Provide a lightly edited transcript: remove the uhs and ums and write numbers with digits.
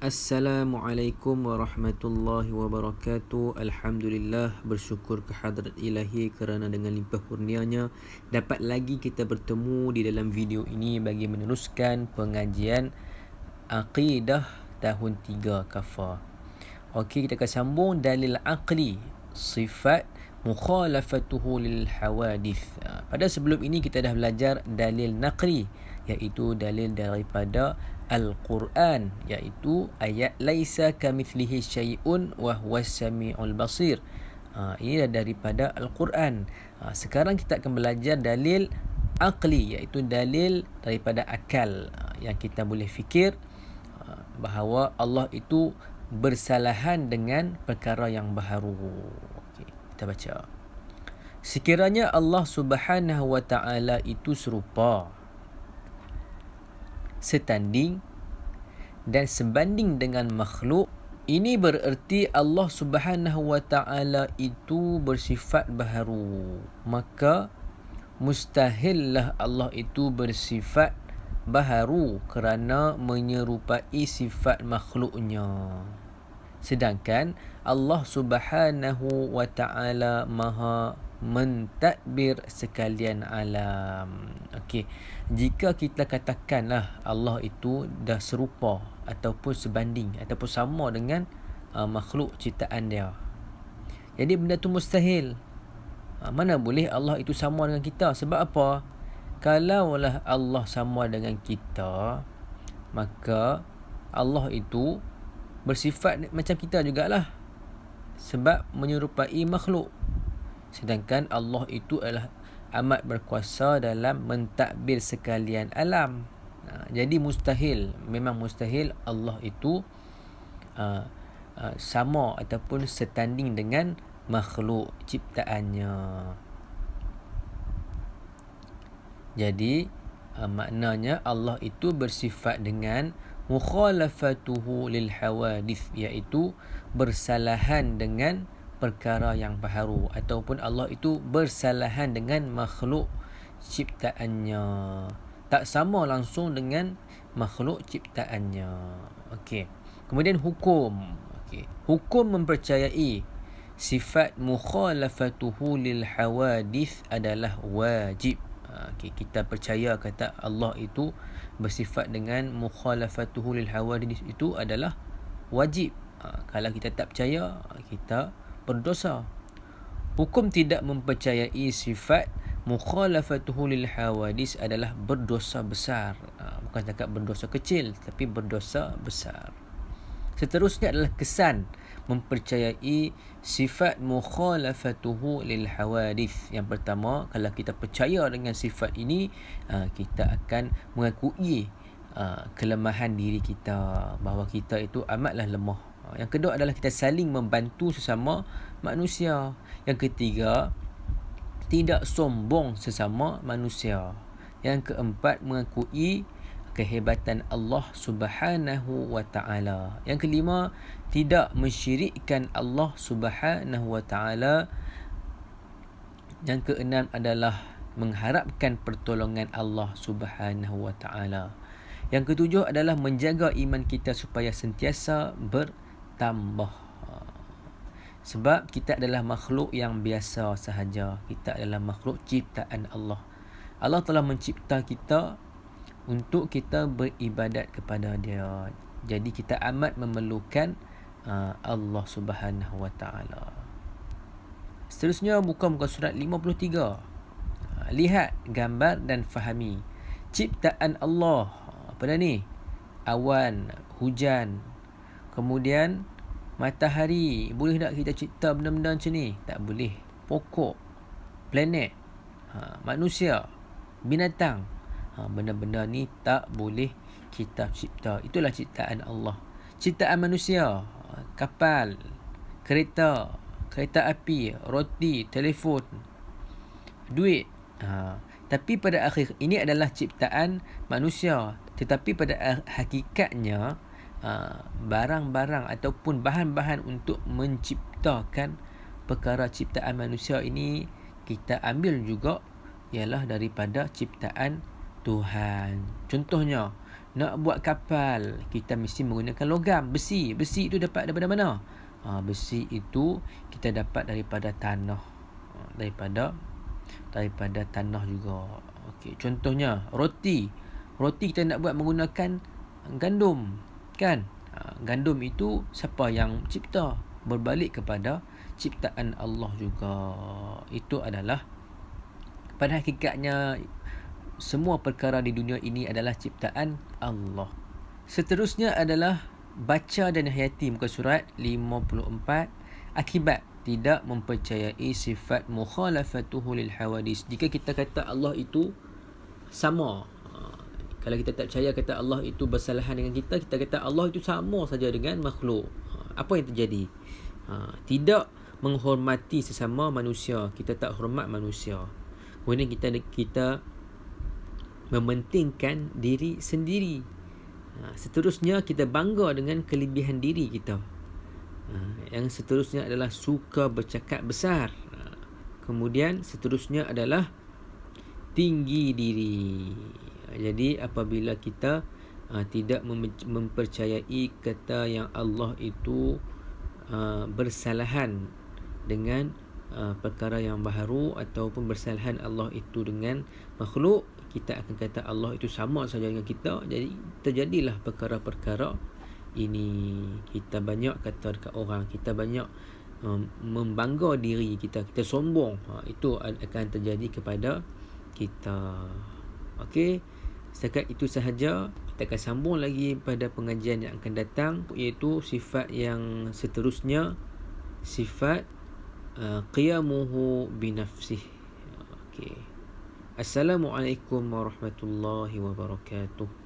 Assalamualaikum warahmatullahi wabarakatuh. Alhamdulillah, bersyukur kehadrat ilahi kerana dengan limpah kurnianya dapat lagi kita bertemu di dalam video ini bagi meneruskan pengajian Aqidah tahun 3 Kafar. Okey, kita akan sambung dalil aqli, sifat mukhalafatuhu lil hawadith. Pada sebelum ini kita dah belajar dalil naqli, iaitu dalil daripada Al-Quran, iaitu ayat laisa kamithlihi syai'un wa huwas samiul basir. Ini daripada Al-Quran. Sekarang kita akan belajar dalil aqli, iaitu dalil daripada akal, yang kita boleh fikir bahawa Allah itu bersalahan dengan perkara yang baharu. Okey, kita baca. Sekiranya Allah Subhanahu wa taala itu serupa, setanding dan sebanding dengan makhluk, ini bererti Allah Subhanahu wa taala itu bersifat baharu, maka mustahillah Allah itu bersifat baharu kerana menyerupai sifat makhluknya. Sedangkan Allah Subhanahu wa taala Maha mentadbir sekalian alam. Okey, jika kita katakanlah Allah itu dah serupa ataupun sebanding ataupun sama dengan makhluk ciptaan dia, jadi benda tu mustahil. Mana boleh Allah itu sama dengan kita? Sebab apa? Kalaulah Allah sama dengan kita, maka Allah itu bersifat macam kita jugalah, sebab menyerupai makhluk. Sedangkan Allah itu adalah amat berkuasa dalam mentadbir sekalian alam. Jadi mustahil, memang mustahil Allah itu sama ataupun setanding dengan makhluk ciptaannya. Jadi maknanya Allah itu bersifat dengan mukhalafatuhu lil hawadith, iaitu bersalahan dengan perkara yang baharu, ataupun Allah itu bersalahan dengan makhluk ciptaannya, tak sama langsung dengan makhluk ciptaannya. Okey. Kemudian hukum. Okey. Hukum mempercayai sifat mukhalafatuhu lil hawadith adalah wajib. Okay, kita percaya kata Allah itu bersifat dengan mukhalafatuhu lil hawadith itu adalah wajib. Kalau kita tak percaya, kita berdosa. Hukum tidak mempercayai sifat mukhalafatuhu lil hawadith adalah berdosa besar. Bukan cakap berdosa kecil, tapi berdosa besar. Seterusnya adalah kesan mempercayai sifat mukhalafatuhu lil hawadith. Yang pertama, kalau kita percaya dengan sifat ini, kita akan mengakui kelemahan diri kita, bahawa kita itu amatlah lemah. Yang kedua adalah kita saling membantu sesama manusia. Yang ketiga, tidak sombong sesama manusia. Yang keempat, mengakui kehebatan Allah Subhanahu wa taala. Yang kelima, tidak mensyirikkan Allah Subhanahu wa taala. Yang keenam adalah mengharapkan pertolongan Allah Subhanahu wa taala. Yang ketujuh adalah menjaga iman kita supaya sentiasa bertambah. Sebab kita adalah makhluk yang biasa sahaja. Kita adalah makhluk ciptaan Allah. Allah telah mencipta kita untuk kita beribadat kepada Dia. Jadi kita amat memerlukan Allah Subhanahu wa taala. Seterusnya buka muka surat 53. Lihat gambar dan fahami ciptaan Allah. Apa dah ni? Awan, hujan, kemudian matahari. Boleh tak kita cipta benda-benda macam ni? Tak boleh. Pokok, planet, manusia, binatang, benda-benda ni tak boleh kita cipta. Itulah ciptaan Allah. Ciptaan manusia, kapal, kereta api, roti, telefon, duit. Tapi pada akhir ini adalah ciptaan manusia. Tetapi pada hakikatnya barang-barang ataupun bahan-bahan untuk menciptakan perkara ciptaan manusia ini kita ambil juga ialah daripada ciptaan Tuhan. Contohnya, Nak buat kapal, kita mesti menggunakan logam, besi. Besi itu dapat daripada mana? Besi itu kita dapat daripada tanah. Daripada tanah juga. Okey, contohnya roti. Roti kita nak buat menggunakan gandum, kan? Gandum itu siapa yang cipta? Berbalik kepada ciptaan Allah juga. Itu adalah pada hakikatnya semua perkara di dunia ini adalah ciptaan Allah. Seterusnya adalah baca dan hayati muka surat 54. Akibat tidak mempercayai sifat mukhalafatuhu lil hawadis. Jika kita kata Allah itu sama, kalau kita tak percaya kata Allah itu bersalahan dengan kita, kita kata Allah itu sama saja dengan makhluk. Apa yang terjadi? Tidak menghormati sesama manusia. Kita tak hormat manusia. Kemudian kita mementingkan diri sendiri. Seterusnya kita bangga dengan kelebihan diri kita. Yang seterusnya adalah suka bercakap besar. Kemudian seterusnya adalah tinggi diri. Jadi apabila kita tidak mempercayai kata yang Allah itu bersalahan dengan perkara yang baharu ataupun bersalahan Allah itu dengan makhluk, kita akan kata Allah itu sama saja dengan kita. Jadi terjadilah perkara-perkara ini. Kita banyak kata dekat orang, kita banyak membangga diri kita sombong. Itu akan terjadi kepada kita. Okey, setakat itu sahaja. Kita akan sambung lagi pada pengajian yang akan datang, iaitu sifat yang seterusnya, sifat qiyamuhu binafsih. Okey. Assalamualaikum warahmatullahi wabarakatuh.